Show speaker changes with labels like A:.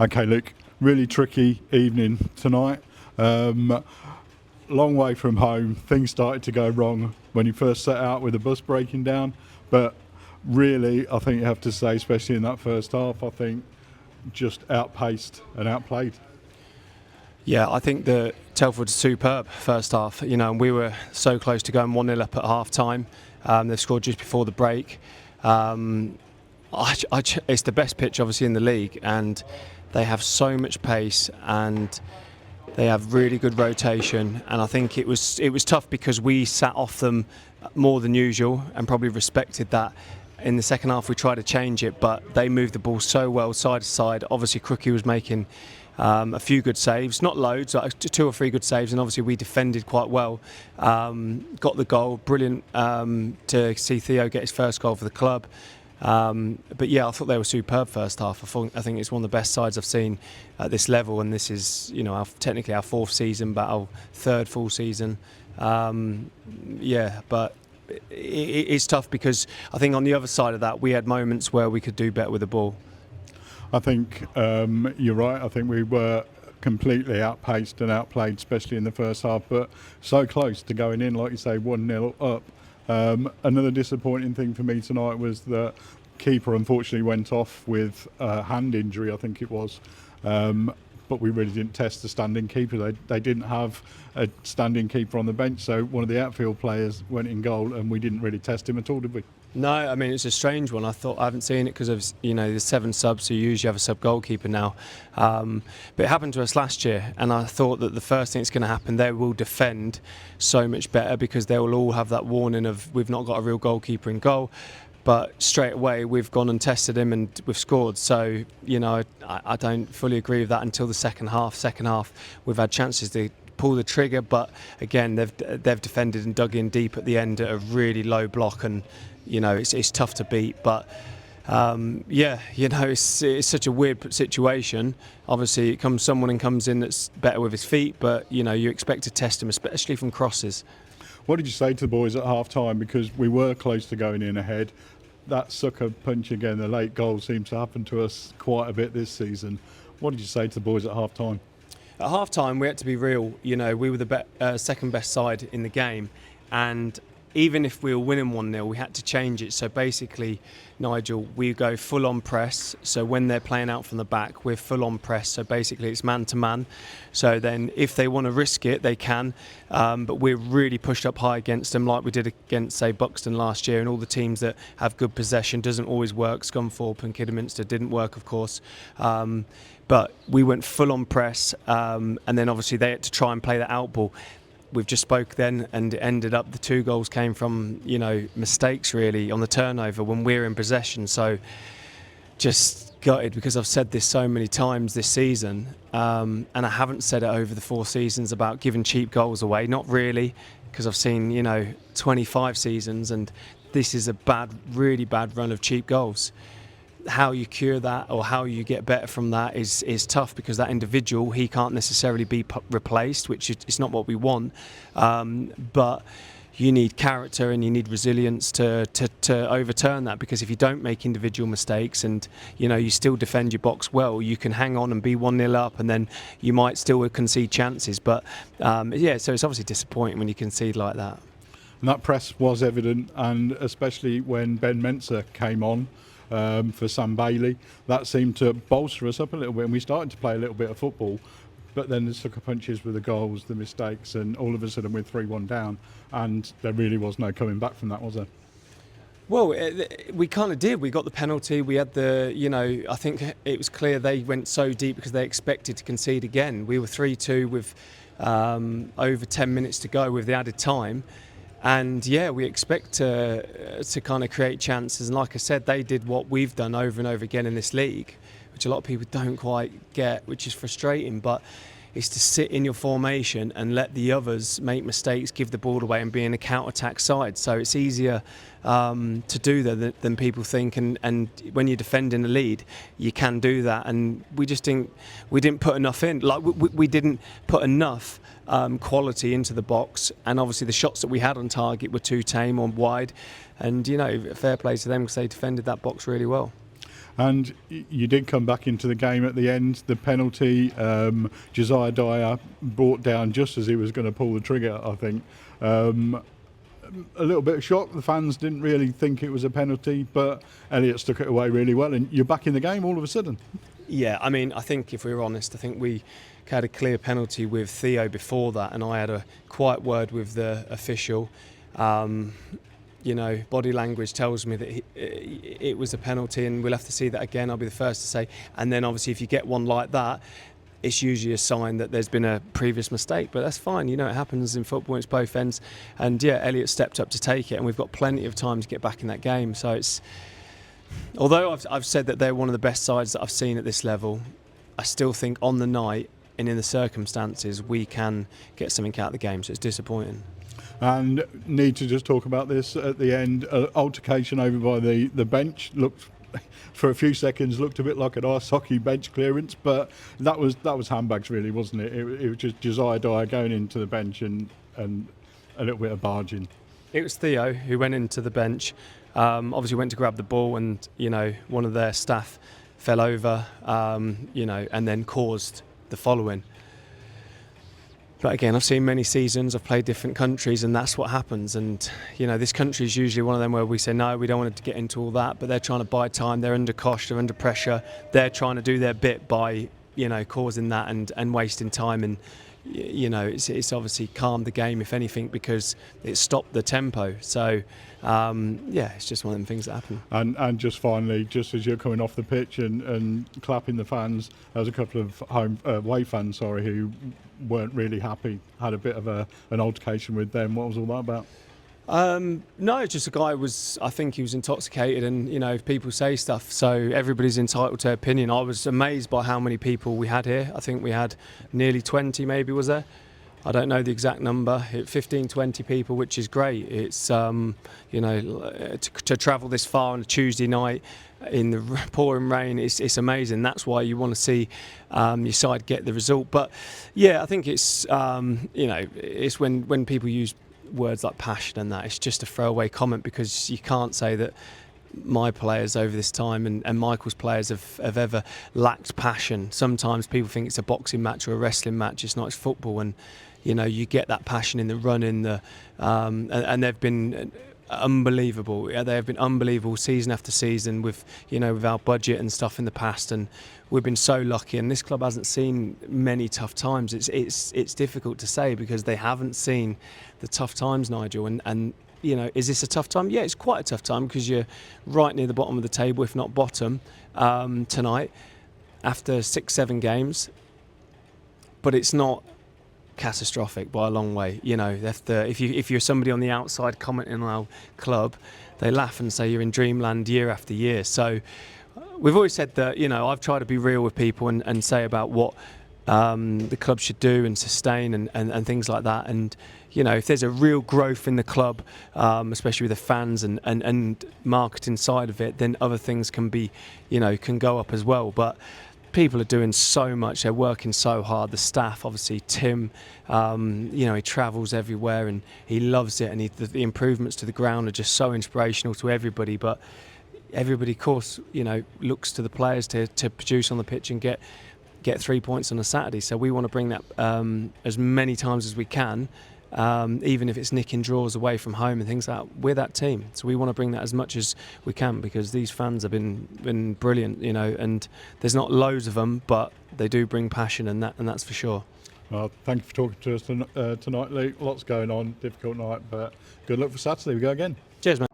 A: Okay, Luke, really tricky evening tonight. Long way from home. Things started to go wrong when you first set out with the bus breaking down. But really, I think you have to say, especially in that first half, I think just outpaced and outplayed.
B: Yeah, I think the Telford's superb first half. And we were so close to going 1-0 up at half time. They scored just before the break. It's the best pitch, obviously, in the league, and they have so much pace and they have really good rotation. And I think it was tough because we sat off them more than usual and probably respected that. In the second half, we tried to change it, but they moved the ball so well side to side. Obviously, Crookie was making a few good saves, not loads, like 2 or 3 good saves, and obviously we defended quite well. Got the goal, brilliant to see Theo get his first goal for the club. But yeah, I thought they were superb first half. I think it's one of the best sides I've seen at this level, and this is, technically our 4th season, but our 3rd full season. But it's tough because I think on the other side of that, we had moments where we could do better with the ball.
A: I think you're right. I think we were completely outpaced and outplayed, especially in the first half, but so close to going in, like you say, 1-0 up. Another disappointing thing for me tonight was that keeper unfortunately went off with a hand injury, I think it was. But we really didn't test the standing keeper. They didn't have a standing keeper on the bench, so one of the outfield players went in goal and we didn't really test him at all, did we?
B: No, I mean, it's a strange one. I haven't seen it because of, there's 7 subs, so you usually have a sub goalkeeper now. But it happened to us last year, and I thought that the first thing that's going to happen, they will defend so much better because they will all have that warning of we've not got a real goalkeeper in goal. But straight away, we've gone and tested him and we've scored. So, I don't fully agree with that until the second half. Second half, we've had chances to pull the trigger, but again, they've defended and dug in deep at the end at a really low block, and it's tough to beat. But it's such a weird situation. Obviously, someone comes in that's better with his feet, but you expect to test him, especially from crosses.
A: What did you say to the boys at half time? Because we were close to going in ahead. That sucker punch again, the late goal, seems to happen to us quite a bit this season. What did you say to the boys at half time?
B: At half time, we had to be real. We were the second best side in the game, and even if we were winning 1-0, we had to change it. So basically, Nigel, we go full on press. So when they're playing out from the back, we're full on press. So basically, it's man to man. So then if they want to risk it, they can. But we're really pushed up high against them, like we did against, say, Buxton last year. And all the teams that have good possession doesn't always work. Scunthorpe and Kidderminster didn't work, of course. But we went full on press. And then obviously they had to try and play that out ball. We've just spoke then, and it ended up the 2 goals came from mistakes really on the turnover when we're in possession. So just gutted because I've said this so many times this season, and I haven't said it over the 4 seasons about giving cheap goals away. Not really, because I've seen 25 seasons, and this is a really bad run of cheap goals. How you cure that or how you get better from that is tough, because that individual, he can't necessarily be replaced, which is not what we want. But you need character and you need resilience to overturn that, because if you don't make individual mistakes and you still defend your box well, you can hang on and be 1-0 up, and then you might still concede chances. But so it's obviously disappointing when you concede like that.
A: And that press was evident, and especially when Ben Mensah came on for Sam Bailey, that seemed to bolster us up a little bit, and we started to play a little bit of football. But then the sucker punches with the goals, the mistakes, and all of a sudden we're 3-1 down, and there really was no coming back from that, was there?
B: Well, we kind of did. We got the penalty. We had I think it was clear they went so deep because they expected to concede again. We were 3-2 with over 10 minutes to go with the added time. And we expect to kind of create chances. And like I said, they did what we've done over and over again in this league, which a lot of people don't quite get, which is frustrating. But it's to sit in your formation and let the others make mistakes, give the ball away, and be in a counter-attack side. So it's easier to do that than people think. And when you're defending a lead, you can do that. And we didn't put enough in. Like we didn't put enough quality into the box, and obviously the shots that we had on target were too tame or wide, and fair play to them because they defended that box really well.
A: And you did come back into the game at the end. The penalty, Josiah Dyer brought down just as he was going to pull the trigger, I think. A little bit of shock. The fans didn't really think it was a penalty, but Elliot stuck it away really well, and you're back in the game all of a sudden.
B: Yeah, I mean, I think if we were honest, I think we had a clear penalty with Theo before that, and I had a quiet word with the official. Body language tells me that it was a penalty, and we'll have to see that again. I'll be the first to say. And then obviously if you get one like that, it's usually a sign that there's been a previous mistake, but that's fine. It happens in football, it's both ends. And yeah, Elliot stepped up to take it, and we've got plenty of time to get back in that game. So although I've said that they're one of the best sides that I've seen at this level, I still think on the night and in the circumstances we can get something out of the game, so it's disappointing.
A: And need to just talk about this at the end. Altercation over by the bench looked, for a few seconds, looked a bit like an ice hockey bench clearance, but that was handbags really, wasn't it? It was just Josiah Dyer going into the bench and a little bit of barging.
B: It was Theo who went into the bench, obviously went to grab the ball, and one of their staff fell over, and then caused the following. But again, I've seen many seasons, I've played different countries, and that's what happens. And this country is usually one of them where we say no, we don't want to get into all that, but they're trying to buy time, they're under cosh, they're under pressure, they're trying to do their bit by causing that and wasting time. And it's obviously calmed the game, if anything, because it stopped the tempo. So it's just one of them things that happen.
A: And just finally, just as you're coming off the pitch and clapping the fans, there was a couple of away fans, who weren't really happy, had a bit of an altercation with them. What was all that about?
B: No, just a guy I think he was intoxicated, and people say stuff, so everybody's entitled to their opinion. I was amazed by how many people we had here. I think we had nearly 20, maybe, was there? I don't know the exact number. 15, 20 people, which is great. It's to travel this far on a Tuesday night in the pouring rain, it's amazing. That's why you want to see your side get the result. But yeah, I think it's it's when people use words like passion and that, it's just a throwaway comment, because you can't say that my players over this time and Michael's players have ever lacked passion. Sometimes people think it's a boxing match or a wrestling match. It's not, it's football, and you get that passion in the run, and they've been unbelievable. Yeah, they have been unbelievable season after season with with our budget and stuff in the past, and we've been so lucky. And this club hasn't seen many tough times. It's difficult to say because they haven't seen the tough times, Nigel. And is this a tough time? Yeah, it's quite a tough time because you're right near the bottom of the table, if not bottom, tonight after 6-7 games. But it's not catastrophic by a long way. If you're somebody on the outside commenting on our club, they laugh and say you're in dreamland year after year. So we've always said that I've tried to be real with people and say about what the club should do and sustain and things like that. And if there's a real growth in the club, especially with the fans and marketing side of it, then other things can be can go up as well. But people are doing so much, they're working so hard. The staff, obviously, Tim, he travels everywhere and he loves it, and the improvements to the ground are just so inspirational to everybody. But everybody, of course, looks to the players to produce on the pitch and get 3 points on a Saturday. So we want to bring that as many times as we can, even if it's nicking draws away from home and things like that. We're that team, so we want to bring that as much as we can, because these fans have been brilliant, and there's not loads of them, but they do bring passion, and that's for sure.
A: Well, thank you for talking to us tonight, Luke. Lots going on, difficult night, but good luck for Saturday. We go again.
B: Cheers, mate.